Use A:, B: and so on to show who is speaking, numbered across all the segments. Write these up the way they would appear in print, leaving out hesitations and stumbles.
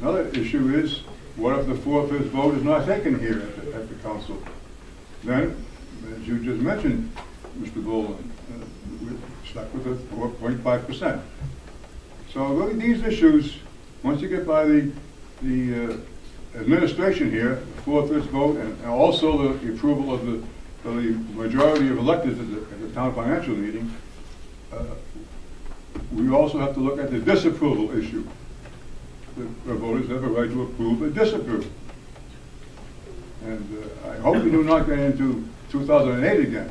A: Another issue is, what if the 4/5 vote is not taken here at the council? Then, as you just mentioned, Mr. Boland, we're stuck with the 4.5%. So really these issues, once you get by the administration here, 4/5 vote, and also the approval of the majority of electeds at the town financial meeting, we also have to look at the disapproval issue. The voters have a right to approve or disapprove. And I hope we do not get into 2008 again.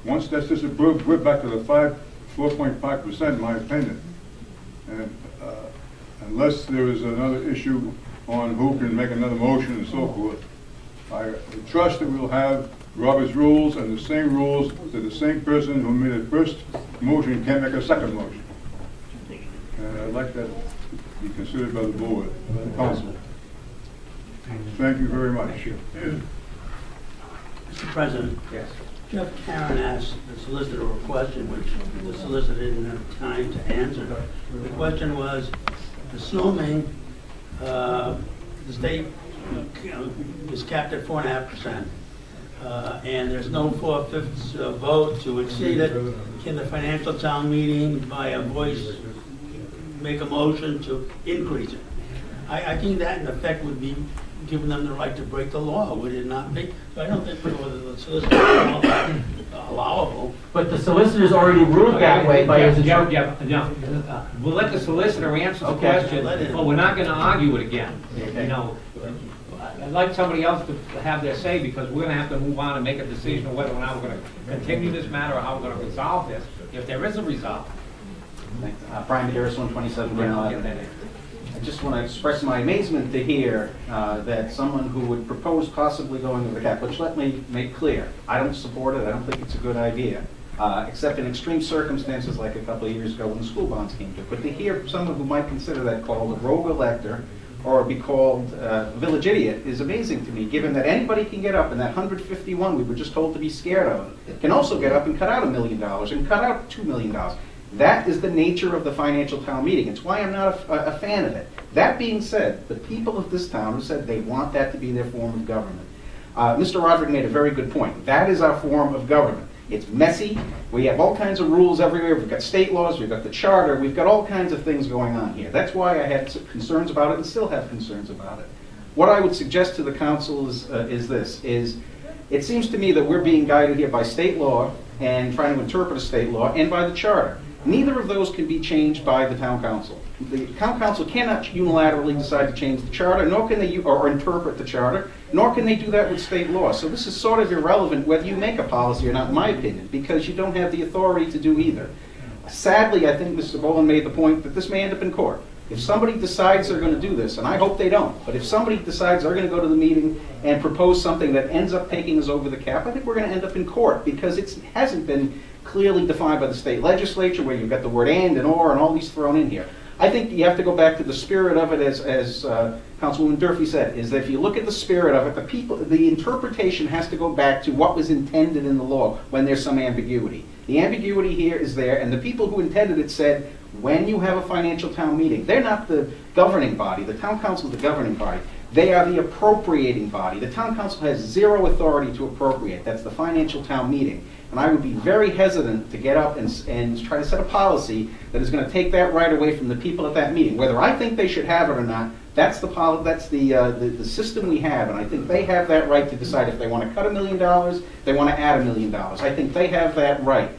A: Once that's disapproved, we're back to the 4.5%, in my opinion. And unless there is another issue on who can make another motion and so forth, I trust that we'll have Robert's rules and the same rules that the same person who made the first motion can make a second motion. And I'd like that to be considered by the board, by the council. Thank you very much.
B: Mr. President.
C: Yes.
B: Jeff Karen asked the solicitor a question which the solicitor didn't have time to answer. The question was, assuming the state is capped at 4.5%, and there's no 4/5 vote to exceed it, can the financial town meeting by a voice make a motion to increase it? I think that in effect would be giving them the right to break the law, would it not be? So I don't think whether the solicitor is allowable.
D: But the solicitor's already ruled that way by his attorney.
C: We'll let the solicitor answer the question, but we're not going to argue it again. You know, I'd like somebody else to have their say, because we're going to have to move on and make a decision on whether or not we're going to continue this matter or how we're going to resolve this, if there is a resolve.
D: Brian Medeiros, 127 Grand I just want to express my amazement to hear that someone who would propose possibly going over the cap, which let me make clear, I don't support it, I don't think it's a good idea, except in extreme circumstances like a couple of years ago when the school bonds came to. But to hear someone who might consider that called a rogue elector or be called a village idiot is amazing to me, given that anybody can get up, and that 151 we were just told to be scared of can also get up and cut out $1 million and cut out $2 million. That is the nature of the financial town meeting. It's why I'm not a fan of it. That being said, the people of this town have said they want that to be their form of government. Mr. Roderick made a very good point. That is our form of government. It's messy. We have all kinds of rules everywhere. We've got state laws. We've got the charter. We've got all kinds of things going on here. That's why I had concerns about it and still have concerns about it. What I would suggest to the council is this. It seems to me that we're being guided here by state law and trying to interpret a state law, and by the charter. Neither of those can be changed by the town council. The town council cannot unilaterally decide to change the charter, nor can they or interpret the charter, nor can they do that with state law. So this is sort of irrelevant whether you make a policy or not, in my opinion, because you don't have the authority to do either. Sadly, I think Mr. Boland made the point that this may end up in court. If somebody decides they're going to do this, and I hope they don't, but if somebody decides they're going to go to the meeting and propose something that ends up taking us over the cap, I think we're going to end up in court, because it hasn't been clearly defined by the state legislature, where you've got the word and or and all these thrown in here. I think you have to go back to the spirit of it, as Councilwoman Durfee said, is that if you look at the spirit of it, the interpretation has to go back to what was intended in the law when there's some ambiguity. The ambiguity here is there, and the people who intended it said, when you have a financial town meeting, they're not the governing body. The town council is the governing body. They are the appropriating body. The town council has zero authority to appropriate. That's the financial town meeting. And I would be very hesitant to get up and try to set a policy that is going to take that right away from the people at that meeting. Whether I think they should have it or not, that's the system we have, and I think they have that right to decide if they want to cut $1 million, they want to add $1 million. I think they have that right.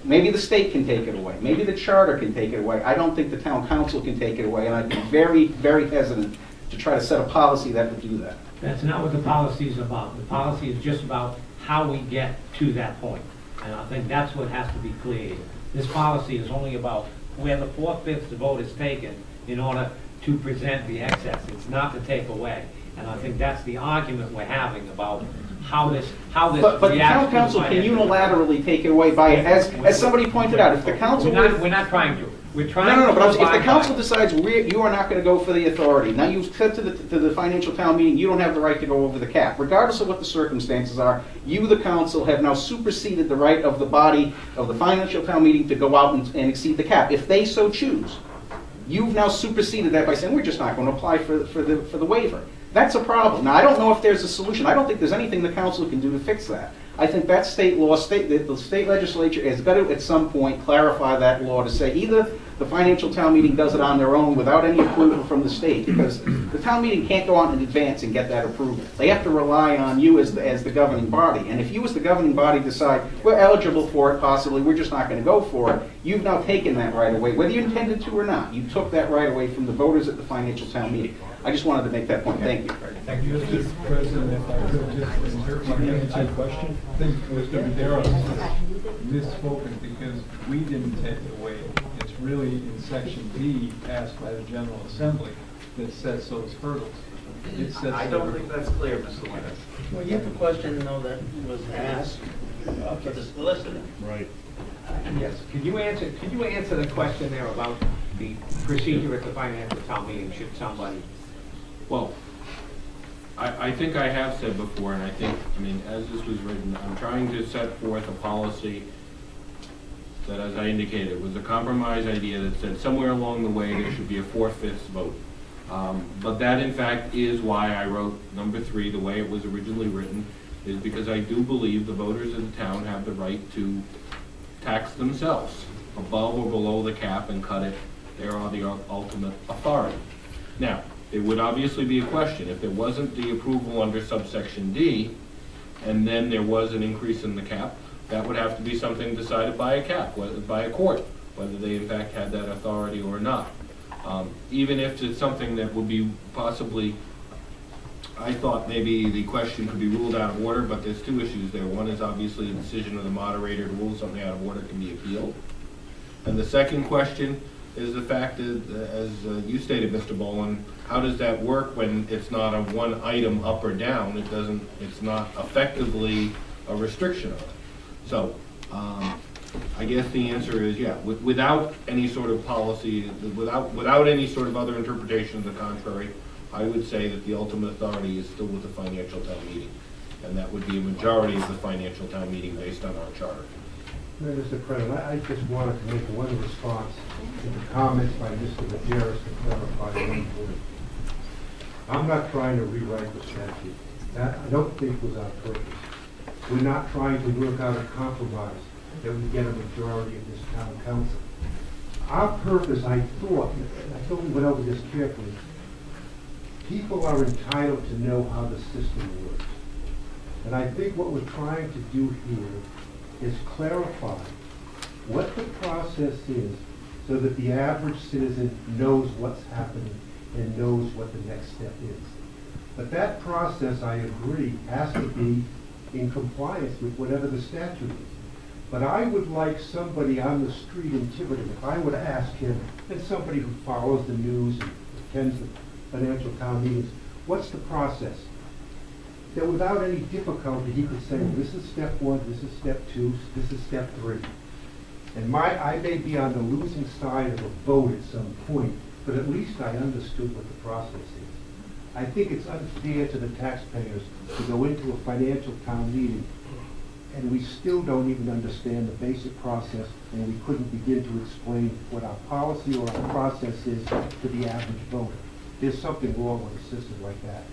D: Maybe the state can take it away. Maybe the charter can take it away. I don't think the town council can take it away, and I'd be very, very hesitant to try to set a policy that would do that.
C: That's not what the policy is about. The policy is just about how we get to that point. And I think that's what has to be clear. This policy is only about where the 4/5 vote is taken in order to present the excess. It's not to take away. And I think that's the argument we're having about how this
D: But the town council can unilaterally take it away by, as somebody pointed out, if the council...
C: We're not trying to. We're trying to...
D: No, but if the council decides you are not going to go for the authority, now you've said to the financial town meeting, you don't have the right to go over the cap. Regardless of what the circumstances are, you, the council, have now superseded the right of the body of the financial town meeting to go out and exceed the cap, if they so choose. You've now superseded that by saying, we're just not going to apply for the waiver. That's a problem. Now, I don't know if there's a solution. I don't think there's anything the council can do to fix that. I think that's state law. The state legislature has got to, at some point, clarify that law to say either the financial town meeting does it on their own without any approval from the state, because the town meeting can't go out in advance and get that approval. They have to rely on you as the governing body. And if you as the governing body decide we're eligible for it, possibly, we're just not going to go for it, you've now taken that right away, whether you intended to or not. You took that right away from the voters at the financial town meeting. I just wanted to make that point. Thank you.
E: Thank you, Mr. President. If I could just insert my answer question. I think Mr. Madero misspoken because we didn't take it away. It's really in Section D passed by the General Assembly that sets those hurdles. It sets
D: I don't think that's clear, Mr. Leonard.
B: Well, you have a question, though, that was asked for the solicitor.
F: Right.
C: Yes, could you answer the question there about the procedure at the financial town meeting, should somebody?
F: Well, I think I have said before, and I mean, as this was written, I'm trying to set forth a policy that, as I indicated, was a compromise idea that said somewhere along the way there should be a 4/5 vote. But that, in fact, is why I wrote number 3 the way it was originally written, is because I do believe the voters of the town have the right to tax themselves above or below the cap and cut it. They are the ultimate authority. Now, it would obviously be a question, if there wasn't the approval under subsection D, and then there was an increase in the cap, that would have to be something decided by a court, whether they in fact had that authority or not. Even if it's something that would be possibly, I thought maybe the question could be ruled out of order, but there's 2 issues there. One is obviously a decision of the moderator to rule something out of order can be appealed. And the second question is the fact that, as you stated, Mr. Boland, how does that work when it's not a one item up or down? It's not effectively a restriction of it. So, I guess the answer is, yeah, without any sort of policy, without any sort of other interpretation of the contrary, I would say that the ultimate authority is still with the financial town meeting. And that would be a majority of the financial town meeting based on our charter.
G: Mr. President, I just wanted to make one response to the comments by Mr. Maderas to clarify one point. I'm not trying to rewrite the statute. That I don't think was our purpose. We're not trying to work out a compromise that we get a majority of this town council. Our purpose, I thought we went over this carefully, people are entitled to know how the system works. And I think what we're trying to do here is clarify what the process is so that the average citizen knows what's happening and knows what the next step is. But that process, I agree, has to be in compliance with whatever the statute is. But I would like somebody on the street in Tiverton, if I would ask him, and somebody who follows the news and attends the financial town meetings, what's the process? That without any difficulty he could say, well, this is step 1, this is step 2, this is step 3. And I may be on the losing side of a vote at some point, but at least I understood what the process is. I think it's unfair to the taxpayers to go into a financial town meeting and we still don't even understand the basic process, and we couldn't begin to explain what our policy or our process is to the average voter. There's something wrong with a system like that.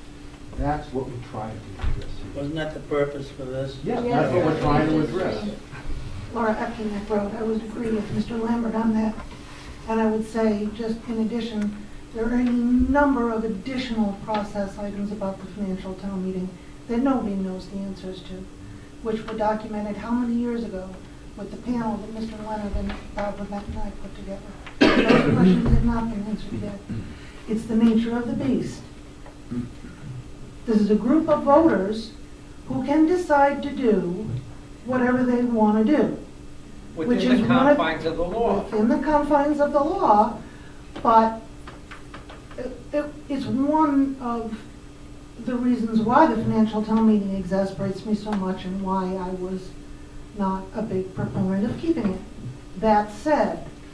G: That's what we're trying to address here.
B: Wasn't that the purpose for this?
G: Yes, that's what we're trying to address.
H: Laura Epkinek Road, I would agree with Mr. Lambert on that. And I would say, just in addition, there are any number of additional process items about the financial town meeting that nobody knows the answers to, which were documented how many years ago with the panel that Mr. Leonard and Barbara Beck and I put together. Those questions have not been answered yet. It's the nature of the beast. This is a group of voters who can decide to do whatever they want to do.
C: Within the confines of the law.
H: Within the confines of the law, but it's one of the reasons why the financial town meeting exasperates me so much and why I was not a big proponent of keeping it. That said,